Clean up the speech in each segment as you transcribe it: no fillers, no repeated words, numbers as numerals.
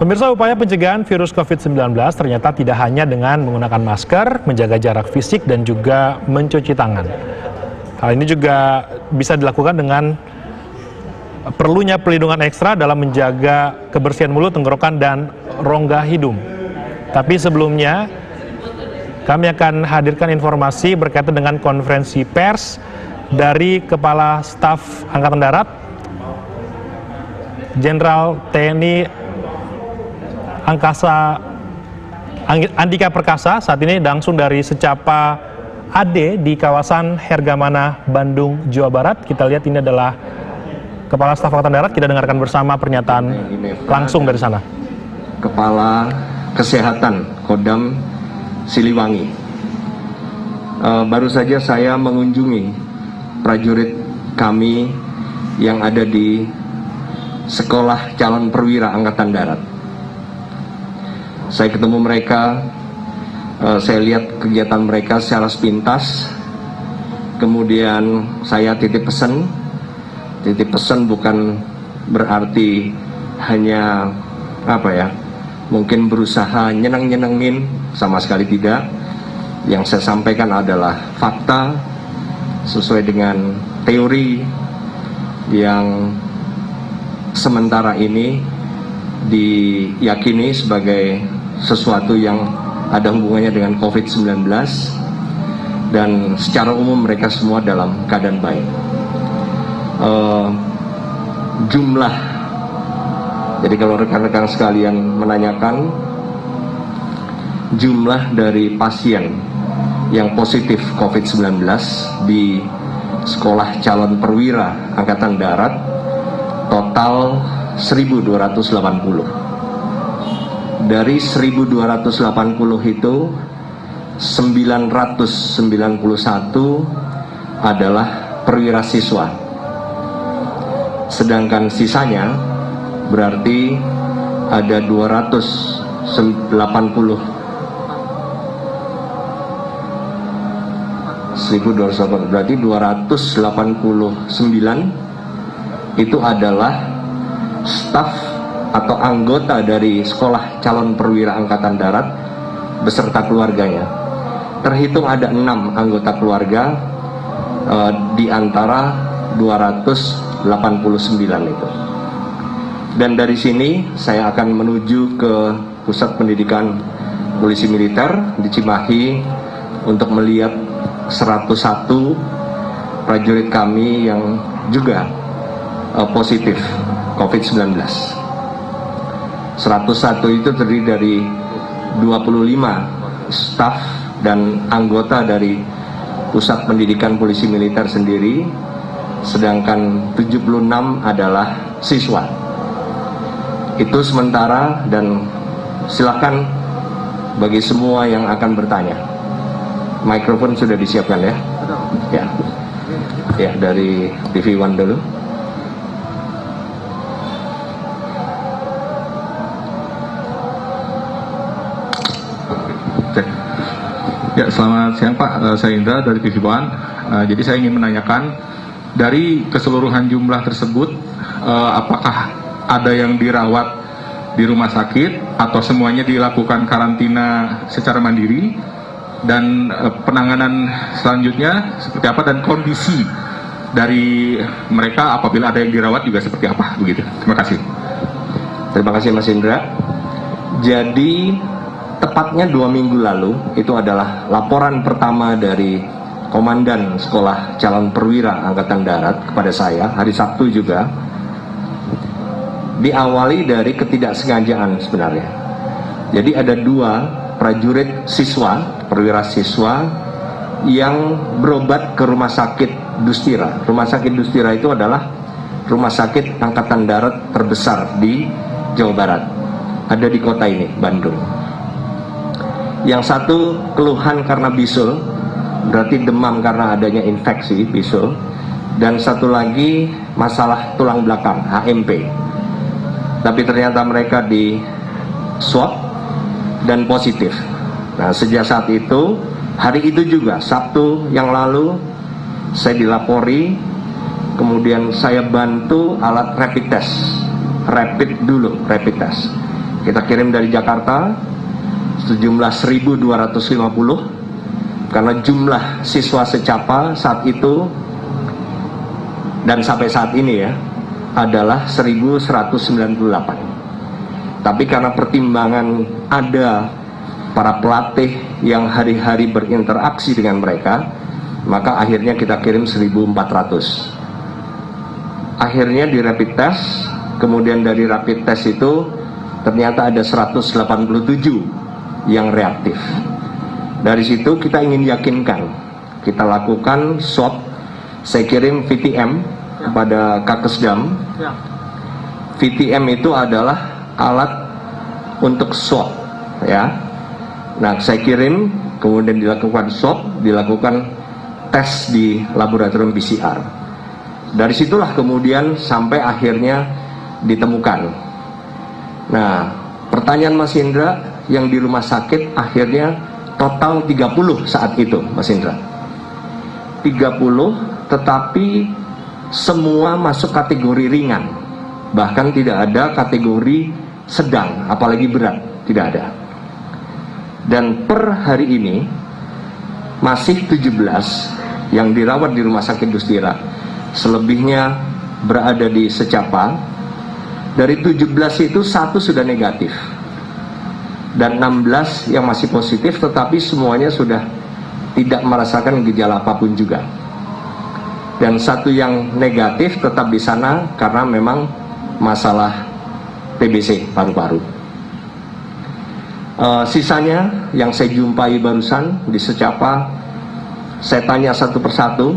Pemirsa, upaya pencegahan virus COVID-19 ternyata tidak hanya dengan menggunakan masker, menjaga jarak fisik, dan juga mencuci tangan. Hal ini juga bisa dilakukan dengan perlunya pelindungan ekstra dalam menjaga kebersihan mulut, tenggorokan, dan rongga hidung. Tapi sebelumnya, kami akan hadirkan informasi berkaitan dengan konferensi pers dari Kepala Staf Angkatan Darat, Jenderal TNI Angkasa Andika Perkasa, saat ini langsung dari Secapa AD di kawasan Hergamana, Bandung, Jawa Barat. Kita lihat ini adalah Kepala Staf Angkatan Darat, kita dengarkan bersama pernyataan langsung dari sana. Kepala Kesehatan Kodam Siliwangi. Baru saja saya mengunjungi prajurit kami yang ada di Sekolah Calon Perwira Angkatan Darat. Saya ketemu mereka, saya lihat kegiatan mereka secara sepintas. Kemudian saya titip pesan. Titip pesan bukan berarti hanya mungkin berusaha nyeneng-nyenengin, sama sekali tidak. Yang saya sampaikan adalah fakta sesuai dengan teori yang sementara ini diyakini sebagai sesuatu yang ada hubungannya dengan COVID-19, dan secara umum mereka semua dalam keadaan baik. Jumlah, jadi kalau rekan-rekan sekalian menanyakan jumlah dari pasien yang positif COVID-19 di Sekolah Calon Perwira Angkatan Darat total 1.280. Dari 1.280 itu 991 adalah perwira siswa. Sedangkan sisanya berarti ada 280 berarti 289 itu adalah staf atau anggota dari Sekolah Calon Perwira Angkatan Darat beserta keluarganya. Terhitung ada 6 anggota keluarga di antara 289 itu. Dan dari sini saya akan menuju ke Pusat Pendidikan Polisi Militer di Cimahi untuk melihat 101 prajurit kami yang juga positif COVID-19. 101 itu terdiri dari 25 staf dan anggota dari Pusat Pendidikan Polisi Militer sendiri, sedangkan 76 adalah siswa. Itu sementara, dan silakan bagi semua yang akan bertanya. Mikrofon sudah disiapkan ya? Ya, dari TV One dulu. Ya, selamat siang Pak, saya Indra dari TV One. Jadi saya ingin menanyakan, dari keseluruhan jumlah tersebut, apakah ada yang dirawat di rumah sakit atau semuanya dilakukan karantina secara mandiri, dan penanganan selanjutnya seperti apa, dan kondisi dari mereka apabila ada yang dirawat juga seperti apa, begitu. Terima kasih. Terima kasih Mas Indra. Jadi tepatnya 2 minggu lalu, itu adalah laporan pertama dari Komandan Sekolah Calon Perwira Angkatan Darat kepada saya, hari Sabtu juga. Diawali dari ketidaksengajaan sebenarnya. Jadi ada 2 prajurit siswa, perwira siswa, yang berobat ke Rumah Sakit Dustira. Rumah Sakit Dustira itu adalah rumah sakit Angkatan Darat terbesar di Jawa Barat. Ada di kota ini, Bandung. Yang satu keluhan karena bisul, berarti demam karena adanya infeksi bisul, dan satu lagi masalah tulang belakang, HMP. Tapi ternyata mereka di swab dan positif. Nah, sejak saat itu, hari itu juga, Sabtu yang lalu, saya dilapori, kemudian saya bantu alat rapid test. Rapid test. kita kirim dari Jakarta sejumlah 1.250, karena jumlah siswa secapa saat itu dan sampai saat ini ya adalah 1.198. Tapi karena pertimbangan ada para pelatih yang hari-hari berinteraksi dengan mereka, maka akhirnya kita kirim 1.400. Akhirnya di rapid test, kemudian dari rapid test itu ternyata ada 187 yang reaktif. Dari situ kita ingin yakinkan, kita lakukan swab. Saya kirim VTM kepada Kakesdam. VTM itu adalah alat untuk swab, ya. Nah, saya kirim, kemudian dilakukan swab, dilakukan tes di laboratorium PCR. Dari situlah kemudian sampai akhirnya ditemukan. Nah, pertanyaan Mas Indra, yang di rumah sakit akhirnya total 30 saat itu, Mas Indra. 30, tetapi semua masuk kategori ringan. Bahkan tidak ada kategori sedang, apalagi berat, tidak ada. Dan per hari ini masih 17 yang dirawat di rumah sakit Dustira. Selebihnya berada di Secapa. Dari 17 itu 1 sudah negatif dan 16 yang masih positif, tetapi semuanya sudah tidak merasakan gejala apapun juga. Dan 1 yang negatif tetap di sana karena memang masalah TBC paru-paru. Sisanya yang saya jumpai barusan di Secapa, saya tanya satu persatu.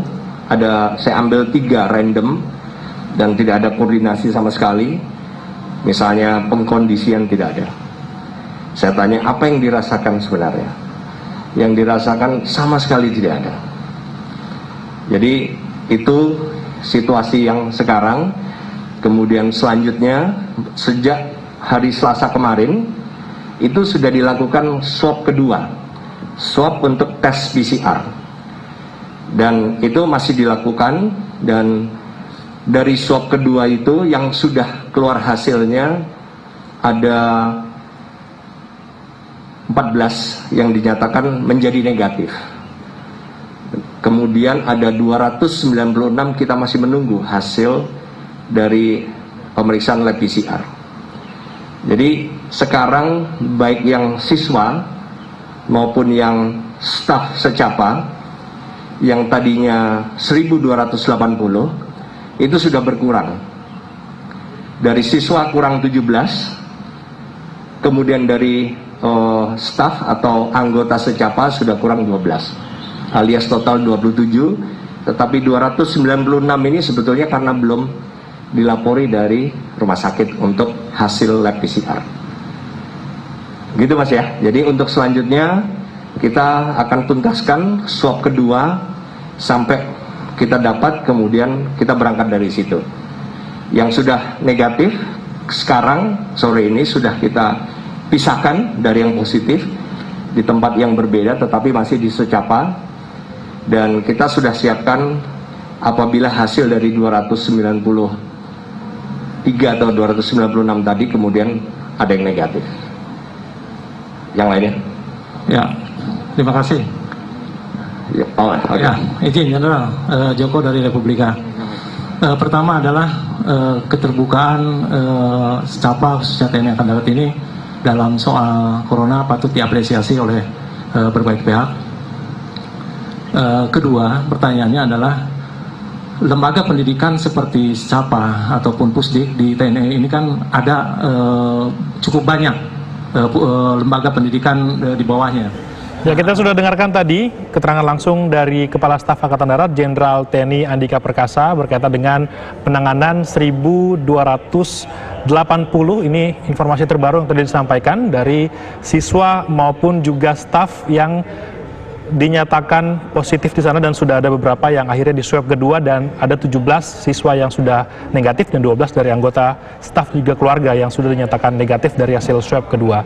Saya ambil 3 random dan tidak ada koordinasi sama sekali. Misalnya pengkondisian tidak ada. Saya tanya apa yang dirasakan sebenarnya. Yang dirasakan sama sekali tidak ada. Jadi itu situasi yang sekarang. Kemudian selanjutnya sejak hari Selasa kemarin itu sudah dilakukan swab kedua, swab untuk tes PCR. Dan itu masih dilakukan, dan dari swab kedua itu yang sudah keluar hasilnya ada 14 yang dinyatakan menjadi negatif. Kemudian ada 296 kita masih menunggu hasil dari pemeriksaan lab PCR. Jadi sekarang baik yang siswa maupun yang staf Secapa yang tadinya 1.280 itu sudah berkurang. Dari siswa kurang 17, kemudian dari staf atau anggota Secapa sudah kurang 12, alias total 27. Tetapi 296 ini sebetulnya karena belum dilapori dari rumah sakit untuk hasil lab PCR. Gitu Mas ya. Jadi untuk selanjutnya kita akan tuntaskan swab kedua sampai kita dapat, kemudian kita berangkat dari situ. Yang sudah negatif sekarang sore ini sudah kita pisahkan dari yang positif di tempat yang berbeda, tetapi masih di Secapa. Dan kita sudah siapkan apabila hasil dari 293 atau 296 tadi kemudian ada yang negatif. Yang lainnya? Ya, terima kasih. Ya, okay. Ya, izin Jenderal Joko dari Republika. Pertama adalah keterbukaan Secapa khususnya TNI Angkatan Darat ini dalam soal corona patut diapresiasi oleh berbagai pihak. Kedua, pertanyaannya adalah lembaga pendidikan seperti Secapa ataupun Pusdik di TNI ini kan ada cukup banyak lembaga pendidikan di bawahnya. Ya, kita sudah dengarkan tadi keterangan langsung dari Kepala Staf Angkatan Darat Jenderal TNI Andika Perkasa berkaitan dengan penanganan 1.280. Ini informasi terbaru yang tadi disampaikan dari siswa maupun juga staf yang dinyatakan positif di sana, dan sudah ada beberapa yang akhirnya di swab kedua, dan ada 17 siswa yang sudah negatif dan 12 dari anggota staf juga keluarga yang sudah dinyatakan negatif dari hasil swab kedua.